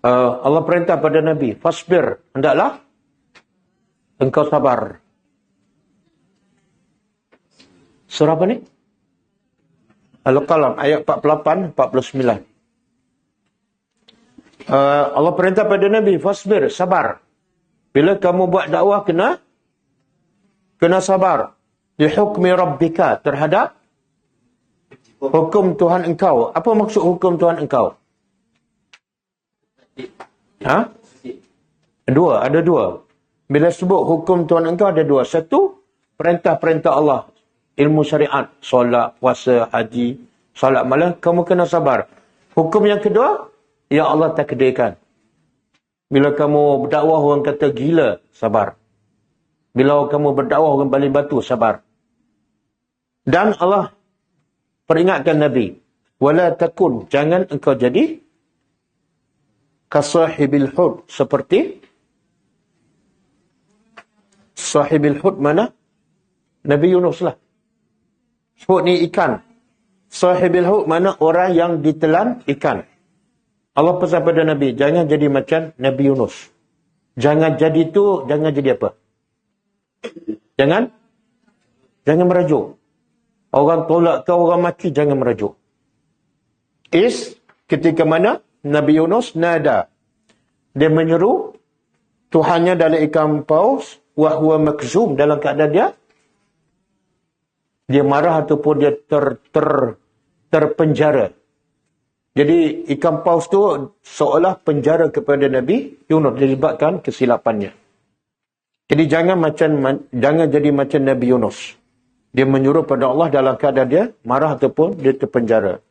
Allah perintah pada Nabi, fasbir, hendaklah engkau sabar. Surah apa ni? Al-Qalam, ayat 48, 49. Allah perintah pada Nabi, fasbir, sabar. Bila kamu buat dakwah, kena sabar. Di hukmi rabbika, terhadap hukum Tuhan engkau. Apa maksud hukum Tuhan engkau? Ada dua. Bila sebut hukum Tuhan engkau, ada dua. Satu, perintah-perintah Allah. Ilmu syariat, solat, puasa, haji, solat malam, kamu kena sabar. Hukum yang kedua, ya Allah takdirkan. Bila kamu berdakwah orang kata gila, sabar. Bila kamu berdakwah orang baling batu, sabar. Dan Allah peringatkan Nabi, wala takun, jangan engkau jadi kasahibil hud, seperti sahibil hud mana? Nabi Yunus lah. Hud ni ikan. Sahibil hud mana? Orang yang ditelan ikan. Allah pesan pada Nabi, jangan jadi macam Nabi Yunus. Jangan jadi apa? Jangan merajuk. Orang tolak kau, orang mati, jangan merajuk. Ketika mana? Nabi Yunus nada. Dia menyeru Tuhannya dalam ikan paus, wa huwa makzum, dalam keadaan dia marah ataupun dia terpenjara. Jadi ikan paus tu seolah penjara kepada Nabi Yunus disebabkan kesilapannya. Jadi jangan jadi macam Nabi Yunus. Dia menyuruh pada Allah dalam keadaan dia marah ataupun dia terpenjara.